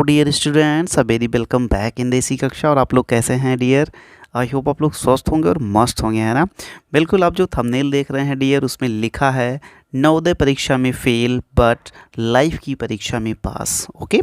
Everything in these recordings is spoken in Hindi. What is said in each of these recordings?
Dear students, a very welcome back in Desi Kaksha. और आप लोग कैसे हैं डियर? आई होप आप लोग स्वस्थ होंगे और मस्त होंगे, है ना। बिल्कुल, आप जो थंबनेल देख रहे हैं डियर, उसमें लिखा है नवोदय परीक्षा में फेल बट लाइफ की परीक्षा में पास। ओके,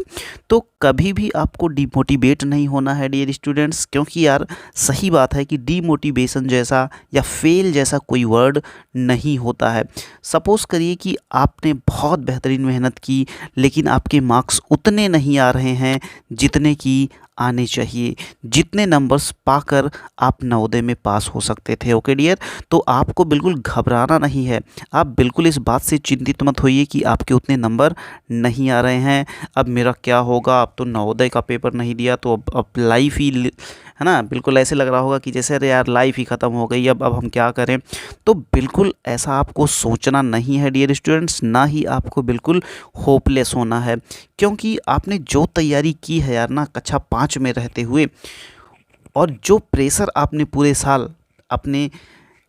तो कभी भी आपको डिमोटिवेट नहीं होना है डियर स्टूडेंट्स, क्योंकि यार सही बात है कि डिमोटिवेशन जैसा या फेल जैसा कोई वर्ड नहीं होता है। सपोज़ करिए कि आपने बहुत बेहतरीन मेहनत की, लेकिन आपके मार्क्स उतने नहीं आ रहे हैं जितने कि आने चाहिए, जितने नंबर्स पाकर आप नवोदय में पास हो सकते थे। ओके डियर, तो आपको बिल्कुल घबराना नहीं है। आप बिल्कुल इस बात से चिंतित मत होइए कि आपके उतने नंबर नहीं आ रहे हैं, अब मेरा क्या होगा, अब तो नवोदय का पेपर नहीं दिया तो अब लाइफ ही, है ना। बिल्कुल ऐसे लग रहा होगा कि जैसे अरे यार लाइफ ही ख़त्म हो गई, अब हम क्या करें। तो बिल्कुल ऐसा आपको सोचना नहीं है डियर स्टूडेंट्स, ना ही आपको बिल्कुल होपलेस होना है, क्योंकि आपने जो तैयारी की है यार ना कक्षा 5 में रहते हुए, और जो प्रेशर आपने पूरे साल अपने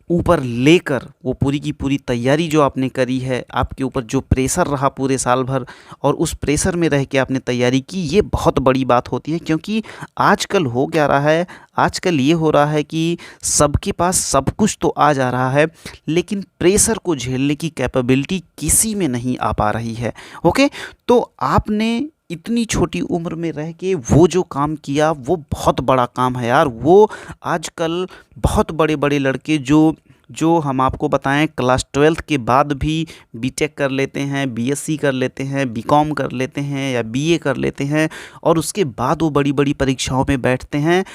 ऊपर लेकर, वो पूरी की पूरी तैयारी जो आपने करी है, आपके ऊपर जो प्रेशर रहा पूरे साल भर और उस प्रेशर में रह के आपने तैयारी की, ये बहुत बड़ी बात होती है। क्योंकि आजकल हो क्या रहा है, आजकल ये हो रहा है कि सबके पास सब कुछ तो आ जा रहा है, लेकिन प्रेशर को झेलने की कैपेबिलिटी किसी में नहीं आ पा रही है। ओके, तो आपने इतनी छोटी उम्र में रह के वो जो काम किया, वो बहुत बड़ा काम है यार। वो आजकल बहुत बड़े बड़े लड़के जो जो हम आपको बताएं क्लास 12 के बाद भी बीटेक कर लेते हैं, बीएससी कर लेते हैं, बीकॉम कर लेते हैं या बीए कर लेते हैं, और उसके बाद वो बड़ी बड़ी परीक्षाओं में बैठते हैं,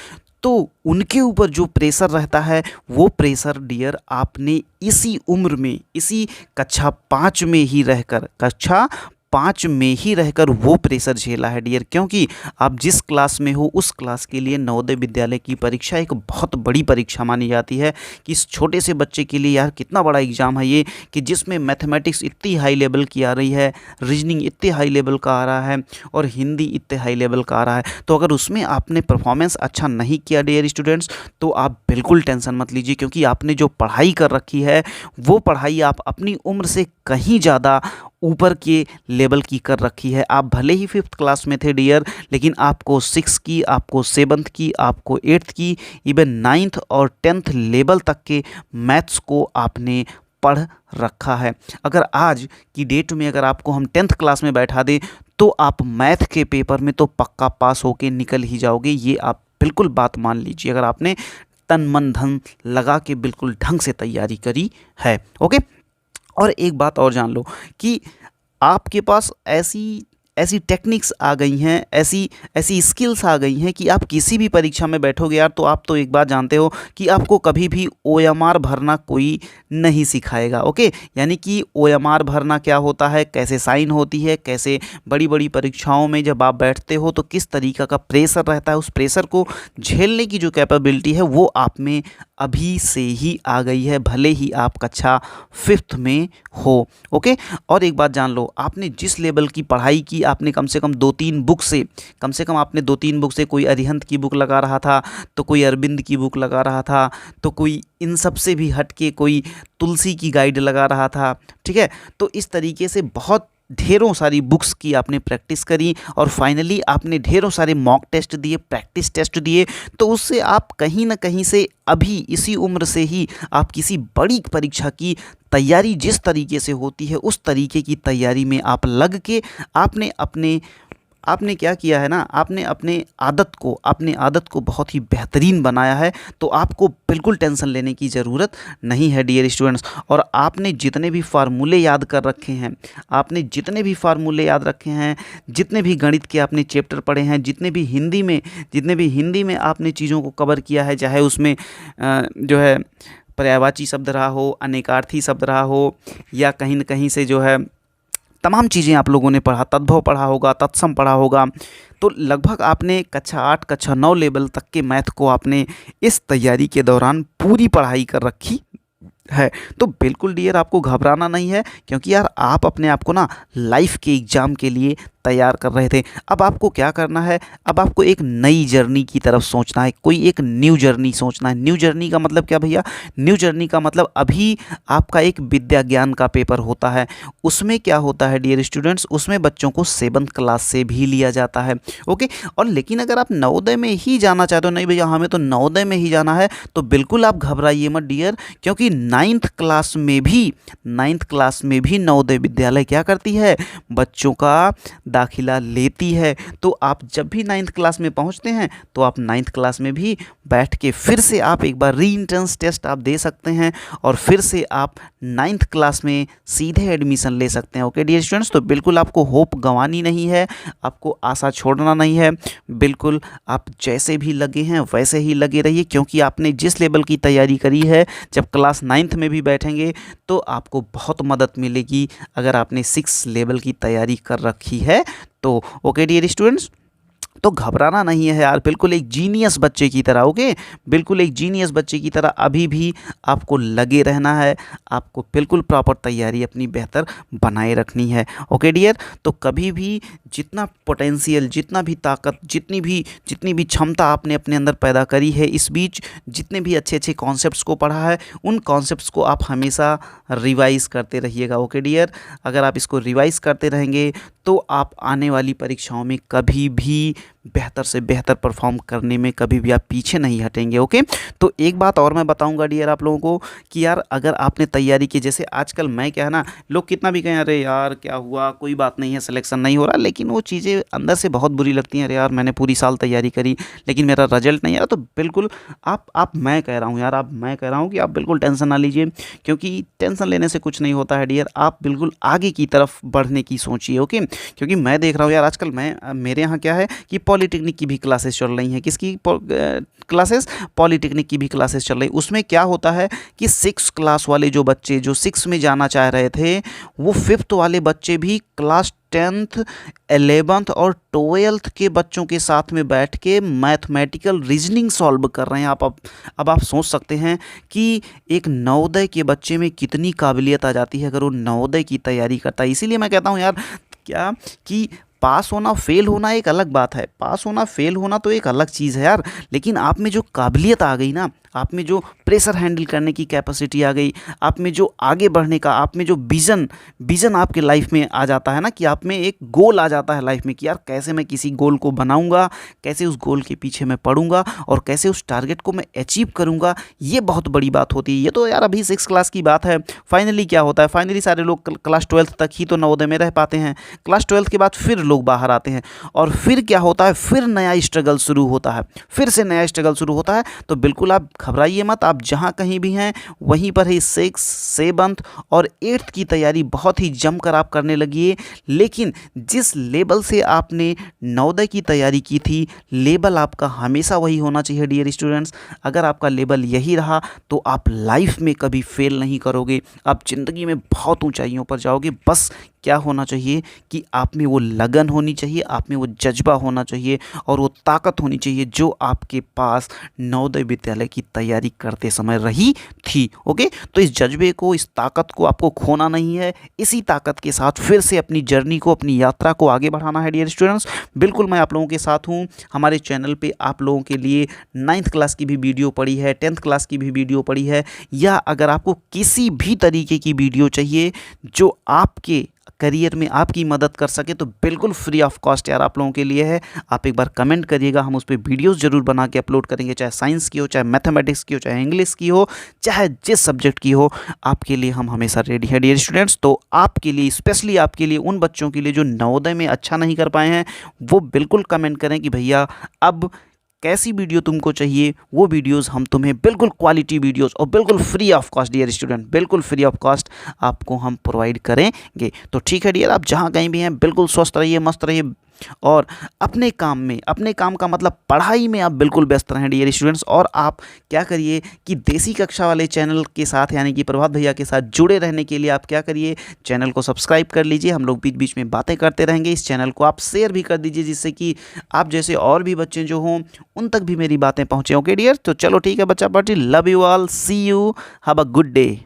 तो उनके ऊपर जो प्रेशर रहता है, वो प्रेशर डियर आपने इसी उम्र में, इसी कक्षा 5 में ही रहकर वो प्रेशर झेला है डियर। क्योंकि आप जिस क्लास में हो उस क्लास के लिए नवोदय विद्यालय की परीक्षा एक बहुत बड़ी परीक्षा मानी जाती है, कि इस छोटे से बच्चे के लिए यार कितना बड़ा एग्ज़ाम है ये, कि जिसमें मैथमेटिक्स इतनी हाई लेवल की आ रही है, रीजनिंग इतने हाई लेवल का आ रहा है, और हिंदी इतने हाई लेवल का आ रहा है। तो अगर उसमें आपने परफॉर्मेंस अच्छा नहीं किया डियर स्टूडेंट्स, तो आप बिल्कुल टेंशन मत लीजिए, क्योंकि आपने जो पढ़ाई कर रखी है, वो पढ़ाई आप अपनी उम्र से कहीं ज़्यादा ऊपर के लेवल की कर रखी है। आप भले ही 5th क्लास में थे डियर, लेकिन आपको 6 की, आपको 7th की, आपको 8th की, इवन 9th और 10th लेवल तक के मैथ्स को आपने पढ़ रखा है। अगर आज की डेट में अगर आपको हम 10th क्लास में बैठा दें, तो आप मैथ के पेपर में तो पक्का पास होके निकल ही जाओगे, ये आप बिल्कुल बात मान लीजिए, अगर आपने तन मन धन लगा के बिल्कुल ढंग से तैयारी करी है। ओके, और एक बात और जान लो कि आपके पास ऐसी ऐसी टेक्निक्स आ गई हैं, ऐसी ऐसी स्किल्स आ गई हैं कि आप किसी भी परीक्षा में बैठोगे यार, तो आप तो एक बात जानते हो कि आपको कभी भी ओएमआर भरना कोई नहीं सिखाएगा। ओके, यानी कि ओएमआर भरना क्या होता है, कैसे साइन होती है, कैसे बड़ी बड़ी परीक्षाओं में जब आप बैठते हो तो किस तरीक़ा का प्रेशर रहता है, उस प्रेशर को झेलने की जो कैपेबिलिटी है वो आप में अभी से ही आ गई है, भले ही आप कक्षा 5th में हो। ओके, और एक बात जान लो, आपने जिस लेवल की पढ़ाई की, आपने कम से कम 2-3 बुक से, कम से कम आपने 2-3 बुक से, कोई अरिहंत की बुक लगा रहा था, तो कोई अरविंद की बुक लगा रहा था, तो कोई इन सब से भी हट के कोई तुलसी की गाइड लगा रहा था। ठीक है, तो इस तरीके से बहुत ढेरों सारी बुक्स की आपने प्रैक्टिस करी, और फाइनली आपने ढेरों सारे मॉक टेस्ट दिए, प्रैक्टिस टेस्ट दिए, तो उससे आप कहीं ना कहीं से अभी इसी उम्र से ही आप किसी बड़ी परीक्षा की तैयारी जिस तरीके से होती है उस तरीके की तैयारी में आप लग के आपने क्या किया है ना, आपने अपने आदत को बहुत ही बेहतरीन बनाया है। तो आपको बिल्कुल टेंशन लेने की ज़रूरत नहीं है डियर स्टूडेंट्स। और आपने जितने भी फार्मूले याद कर रखे हैं, जितने भी गणित के आपने चैप्टर पढ़े हैं, जितने भी हिंदी में आपने चीज़ों को कवर किया है, चाहे उसमें जो है पर्यायवाची शब्द रहा हो, अनेकार्थी शब्द रहा हो, या कहीं न कहीं से जो है तमाम चीज़ें आप लोगों ने पढ़ा, तद्भव पढ़ा होगा, तत्सम पढ़ा होगा, तो लगभग आपने कक्षा 8, कक्षा 9 लेवल तक के मैथ को आपने इस तैयारी के दौरान पूरी पढ़ाई कर रखी है। तो बिल्कुल डियर आपको घबराना नहीं है, क्योंकि यार आप अपने आप को ना लाइफ के एग्ज़ाम के लिए तैयार कर रहे थे। अब आपको क्या करना है, अब आपको एक नई जर्नी की तरफ सोचना है, कोई एक न्यू जर्नी सोचना है। न्यू जर्नी का मतलब क्या भैया, न्यू जर्नी का मतलब अभी आपका एक विद्या ज्ञान का पेपर होता है, उसमें क्या होता है डियर स्टूडेंट्स, उसमें बच्चों को 7th क्लास से भी लिया जाता है। ओके, और लेकिन अगर आप नवोदय में ही जाना चाहते हो, नहीं भैया हमें तो नवोदय में ही जाना है, तो बिल्कुल आप घबराइए मत डियर, क्योंकि 9th क्लास में भी नवोदय विद्यालय क्या करती है, बच्चों का दाखिला लेती है। तो आप जब भी 9th क्लास में पहुंचते हैं तो आप 9th क्लास में भी बैठ के फिर से आप एक बार री एंट्रेंस टेस्ट आप दे सकते हैं और फिर से आप 9th क्लास में सीधे एडमिशन ले सकते हैं। ओके डियर स्टूडेंट्स, तो बिल्कुल आपको होप गंवानी नहीं है, आपको आशा छोड़ना नहीं है, बिल्कुल आप जैसे भी लगे हैं वैसे ही लगे रहिए, क्योंकि आपने जिस लेवल की तैयारी करी है, जब क्लास 9th में भी बैठेंगे तो आपको बहुत मदद मिलेगी अगर आपने 6 लेवल की तैयारी कर रखी है तो। ओके डियर स्टूडेंट्स, तो घबराना नहीं है यार, बिल्कुल एक जीनियस बच्चे की तरह। ओके, बिल्कुल एक जीनियस बच्चे की तरह अभी भी आपको लगे रहना है, आपको बिल्कुल प्रॉपर तैयारी अपनी बेहतर बनाए रखनी है। ओके डियर, तो कभी भी जितना पोटेंशियल, जितना भी ताकत, जितनी भी क्षमता आपने अपने अंदर पैदा करी है, इस बीच जितने भी अच्छे अच्छे कॉन्सेप्ट्स को पढ़ा है, उन कॉन्सेप्ट्स को आप हमेशा रिवाइज़ करते रहिएगा। ओके डियर, अगर आप इसको रिवाइज़ करते रहेंगे तो आप आने वाली परीक्षाओं में कभी भी बेहतर से बेहतर परफॉर्म करने में कभी भी आप पीछे नहीं हटेंगे। ओके, तो एक बात और मैं बताऊंगा डियर आप लोगों को कि यार अगर आपने तैयारी की, जैसे आजकल मैं क्या है ना, लोग कितना भी कहें अरे यार क्या हुआ, कोई बात नहीं है, सिलेक्शन नहीं हो रहा, लेकिन वो चीज़ें अंदर से बहुत बुरी लगती हैं। अरे यार मैंने पूरी साल तैयारी करी लेकिन मेरा रिजल्ट नहीं आया। तो बिल्कुल मैं कह रहा हूँ यार, मैं कह रहा हूँ कि आप बिल्कुल टेंशन ना लीजिए, क्योंकि टेंशन लेने से कुछ नहीं होता है डियर। आप बिल्कुल आगे की तरफ बढ़ने की सोचिए। ओके, क्योंकि मैं देख रहा हूँ यार आजकल मेरे यहाँ क्या है कि पॉलीटेक्निक की भी क्लासेस चल रही हैं। किसकी क्लासेस? पॉलीटेक्निक की भी क्लासेस चल रही। उसमें क्या होता है कि 6 क्लास वाले जो बच्चे जो 6 में जाना चाह रहे थे, वो 5th वाले बच्चे भी क्लास 10th 11th और 12th के बच्चों के साथ में बैठ के मैथमेटिकल रीजनिंग सॉल्व कर रहे हैं। अब आप सोच सकते हैं कि एक नवोदय के बच्चे में कितनी काबिलियत आ जाती है अगर वो नवोदय की तैयारी करता है। इसीलिए मैं कहता हूँ यार क्या कि पास होना फेल होना एक अलग बात है, पास होना फेल होना तो एक अलग चीज़ है यार, लेकिन आप में जो काबिलियत आ गई ना, आप में जो प्रेशर हैंडल करने की कैपेसिटी आ गई, आप में जो आगे बढ़ने का, आप में जो विज़न आपके लाइफ में आ जाता है ना, कि आप में एक गोल आ जाता है लाइफ में कि यार कैसे मैं किसी गोल को बनाऊंगा, कैसे उस गोल के पीछे मैं पढ़ूंगा और कैसे उस टारगेट को मैं अचीव करूंगा, ये बहुत बड़ी बात होती है। ये तो यार अभी 6 क्लास की बात है। फाइनली क्या होता है, फाइनली सारे लोग क्लास 12th तक ही तो नवोदय में रह पाते हैं। क्लास 12th के बाद फिर लोग बाहर आते हैं और फिर क्या होता है, फिर नया स्ट्रगल शुरू होता है, फिर से नया स्ट्रगल शुरू होता है। तो बिल्कुल आप घबराइए मत, आप जहाँ कहीं भी हैं वहीं पर ही 6, 7th और 8th की तैयारी बहुत ही जमकर आप करने लगिए। लेकिन जिस लेवल से आपने नवोदय की तैयारी की थी, लेवल आपका हमेशा वही होना चाहिए डियर स्टूडेंट्स। अगर आपका लेवल यही रहा तो आप लाइफ में कभी फेल नहीं करोगे, आप ज़िंदगी में बहुत ऊंचाइयों पर जाओगे। बस क्या होना चाहिए कि आप में वो लगन होनी चाहिए, आप में वो जज्बा होना चाहिए और वो ताकत होनी चाहिए जो आपके पास नवोदय विद्यालय की तैयारी करते समय रही थी। ओके, तो इस जज्बे को, इस ताकत को आपको खोना नहीं है। इसी ताकत के साथ फिर से अपनी जर्नी को, अपनी यात्रा को आगे बढ़ाना है डियर स्टूडेंट्स। बिल्कुल मैं आप लोगों के साथ हूँ। हमारे चैनल पे आप लोगों के लिए 9th क्लास की भी वीडियो पड़ी है, 10th क्लास की भी वीडियो पड़ी है, या अगर आपको किसी भी तरीके की वीडियो चाहिए जो आपके करियर में आपकी मदद कर सके, तो बिल्कुल फ्री ऑफ कॉस्ट यार आप लोगों के लिए है। आप एक बार कमेंट करिएगा, हम उस पर वीडियोस जरूर बना के अपलोड करेंगे, चाहे साइंस की हो, चाहे मैथमेटिक्स की हो, चाहे इंग्लिश की हो, चाहे जिस सब्जेक्ट की हो, आपके लिए हम हमेशा रेडी है डियर स्टूडेंट्स। तो आपके लिए, स्पेशली आपके लिए, उन बच्चों के लिए जो नवोदय में अच्छा नहीं कर पाए हैं, वो बिल्कुल कमेंट करें कि भैया अब कैसी वीडियो तुमको चाहिए, वो वीडियोस हम तुम्हें बिल्कुल क्वालिटी वीडियोस और बिल्कुल free of cost dear student, बिल्कुल फ्री ऑफ कॉस्ट आपको हम प्रोवाइड करेंगे। तो ठीक है डियर, आप जहाँ कहीं भी हैं बिल्कुल स्वस्थ रहिए, मस्त रहिए और अपने काम में, अपने काम का मतलब पढ़ाई में आप बिल्कुल व्यस्त रहें डियर स्टूडेंट्स। और आप क्या करिए कि देसी कक्षा वाले चैनल के साथ, यानी कि प्रभात भैया के साथ जुड़े रहने के लिए आप क्या करिए, चैनल को सब्सक्राइब कर लीजिए। हम लोग बीच बीच में बातें करते रहेंगे। इस चैनल को आप शेयर भी कर दीजिए, जिससे कि आप जैसे और भी बच्चे जो हों उन तक भी मेरी बातें पहुँचे। ओके डियर, तो चलो ठीक है बच्चा party, love you all, see you, have a good day.